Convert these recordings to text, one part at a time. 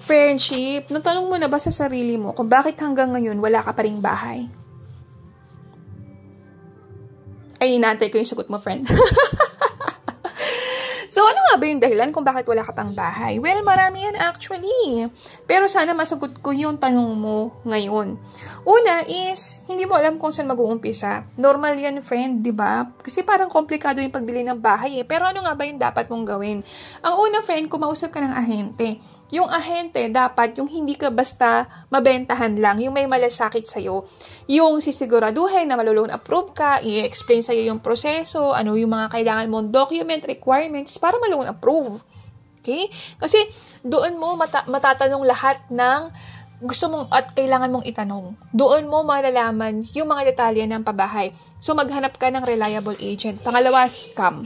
Friendship, natanong mo na ba sa sarili mo kung bakit hanggang ngayon wala ka pa ring bahay? Ay, inaantay ko yung sagot mo, friend. So, ano nga ba yung dahilan kung bakit wala ka pang bahay? Well, marami yan actually. Pero sana masagot ko yung tanong mo ngayon. Una is, hindi mo alam kung saan mag-uumpisa. Normal yan, friend, di ba? Kasi parang komplikado yung pagbili ng bahay eh. Pero ano nga ba yung dapat mong gawin? Ang una, friend, kumausap ka ng ahente. Yung ahente, dapat yung hindi ka basta mabentahan lang, yung may malasakit sa'yo. Yung sisiguraduhin na maloloan approve ka, i-explain sa'yo yung proseso, ano yung mga kailangan mong document, requirements, para maloloan approve. Okay? Kasi doon mo matatanong lahat ng gusto mong at kailangan mong itanong. Doon mo malalaman yung mga detalye ng pabahay. So, maghanap ka ng reliable agent. Pangalawa, scam.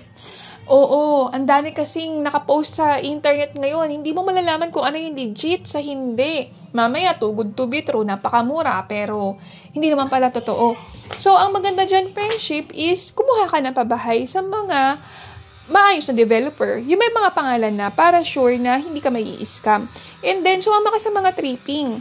Oo, ang dami kasing nakapost sa internet ngayon. Hindi mo malalaman kung ano yung legit sa hindi. Mamaya, too good to be true, napakamura, pero hindi naman pala totoo. So, ang maganda dyan, friendship, is kumuha ka ng pabahay sa mga maayos na developer. Yung may mga pangalan na para sure na hindi ka may i-scam. And then, sumama ka sa mga tripping.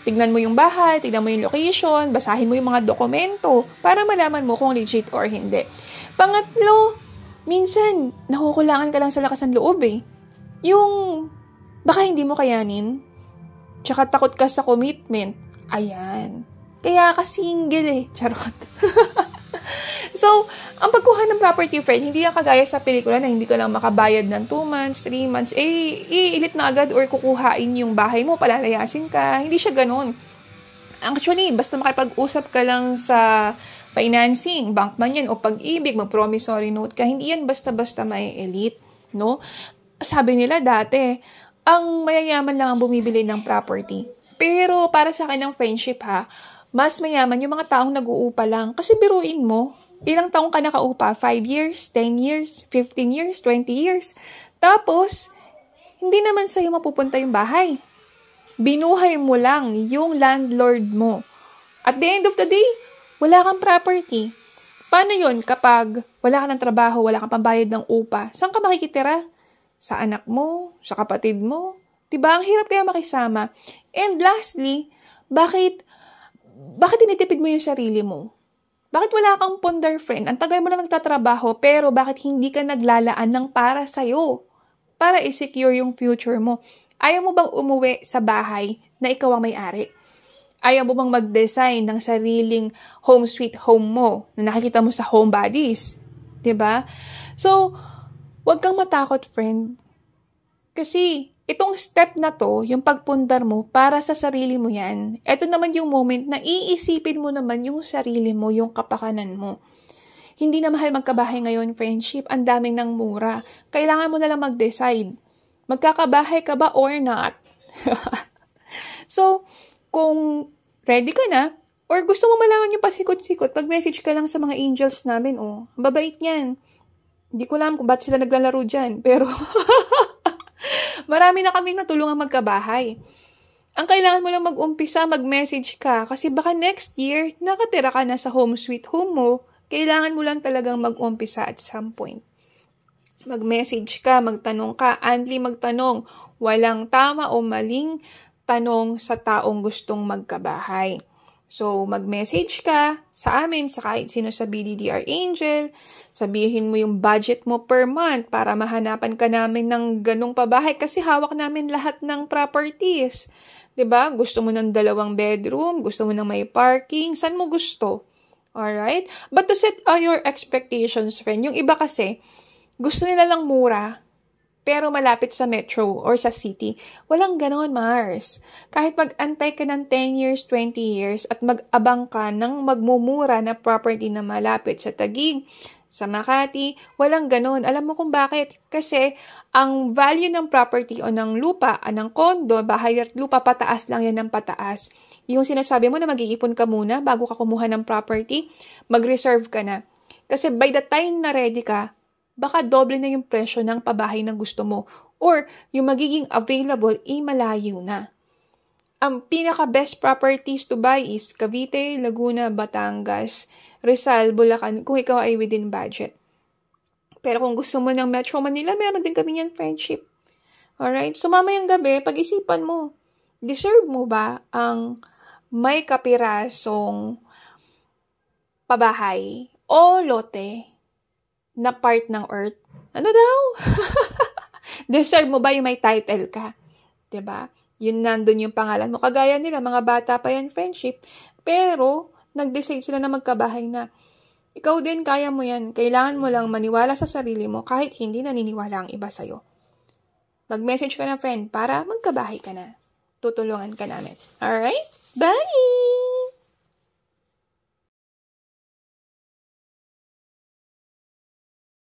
Tignan mo yung bahay, tignan mo yung location, basahin mo yung mga dokumento para malaman mo kung legit or hindi. Pangatlo, minsan, nakukulangan ka lang sa lakas ng loob eh. Yung, baka hindi mo kayanin. Tsaka takot ka sa commitment. Ayan. Kaya ka single eh. Charot. So, ang pagkuha ng property, friend, hindi yan kagaya sa pelikula na hindi ka lang makabayad ng 2 months, 3 months, iilit na agad or kukuhain yung bahay mo, palalayasin ka. Hindi siya ganun. Actually, basta makipag-usap ka lang sa financing, bank man yan, o pag-ibig, mag-promissory note ka, hindi yan basta-basta may elite, no? Sabi nila dati, ang mayayaman lang ang bumibili ng property. Pero para sa akin ng friendship ha, mas mayaman yung mga taong nag-uupa lang. Kasi biruin mo, ilang taong ka nakaupa? 5 years, 10 years, 15 years, 20 years. Tapos, hindi naman sa'yo mapupunta yung bahay. Binuhay mo lang yung landlord mo. At the end of the day, wala kang property. Paano yun kapag wala ka ng trabaho, wala kang pambayad ng upa? Saan ka makikitira? Sa anak mo? Sa kapatid mo? Diba? Ang hirap kaya makisama. And lastly, bakit tinitipid mo yung sarili mo? Bakit wala kang ponder, friend? Ang tagal mo na nagtatrabaho, pero bakit hindi ka naglalaan ng para sa'yo? Para i-secure yung future mo. Ayaw mo bang umuwi sa bahay na ikaw ang may-ari? Ayaw mo bang mag-design ng sariling home sweet home mo na nakikita mo sa Homebodies? 'Di ba? So, huwag kang matakot, friend. Kasi itong step na to, yung pagpundar mo para sa sarili mo yan, ito naman yung moment na iisipin mo naman yung sarili mo, yung kapakanan mo. Hindi na mahal magkabahay ngayon, friendship. Ang daming nang mura. Kailangan mo na lang mag-decide. Magkakabahay ka ba or not? So, kung ready ka na, or gusto mo malaman yung pasikot-sikot, mag-message ka lang sa mga angels namin, oh. Babait niyan. Hindi ko alam kung ba't sila naglalaro dyan, pero marami na kaming natulungan magkabahay. Ang kailangan mo lang mag-umpisa, mag-message ka, kasi baka next year, nakatira ka na sa home sweet home mo, kailangan mo lang talagang mag-umpisa at some point. Mag-message ka, magtanong ka, only magtanong, walang tama o maling tanong sa taong gustong magkabahay. So, mag-message ka sa amin, sa kahit sino sa BDDR Angel, sabihin mo yung budget mo per month para mahanapan ka namin ng ganong pabahay kasi hawak namin lahat ng properties. 'Di ba? Gusto mo ng 2 bedroom, gusto mo ng may parking, saan mo gusto? Alright? But to set your expectations, friend, yung iba kasi, gusto nila lang mura, pero malapit sa metro or sa city. Walang ganon, Mars. Kahit mag-antay ka ng 10 years, 20 years at mag-abang ka ng magmumura na property na malapit sa Taguig, sa Makati, walang ganon. Alam mo kung bakit? Kasi ang value ng property o ng lupa, ng kondo, bahay at lupa, pataas lang yan ng pataas. Yung sinasabi mo na mag-iipon ka muna bago ka kumuha ng property, mag-reserve ka na. Kasi by the time na ready ka, baka doble na yung presyo ng pabahay na gusto mo or yung magiging available malayo na. Ang pinaka-best properties to buy is Cavite, Laguna, Batangas, Rizal, Bulacan, kung ikaw ay within budget. Pero kung gusto mo ng Metro Manila, meron din kami yan, friendship. Alright? So, mamayang gabi, pag-isipan mo. Deserve mo ba ang may kapirasong pabahay o lote na part ng earth? Ano daw? Deserve mo ba yung may title ka? 'Di ba? Yun nandun yung pangalan mo. Kagaya nila, mga bata pa yan, friendship. Pero, nag-decide sila na magkabahay na. Ikaw din, kaya mo yan. Kailangan mo lang maniwala sa sarili mo kahit hindi naniniwala ang iba sa'yo. Mag-message ka na, friend, para magkabahay ka na. Tutulungan ka namin. Alright? Bye!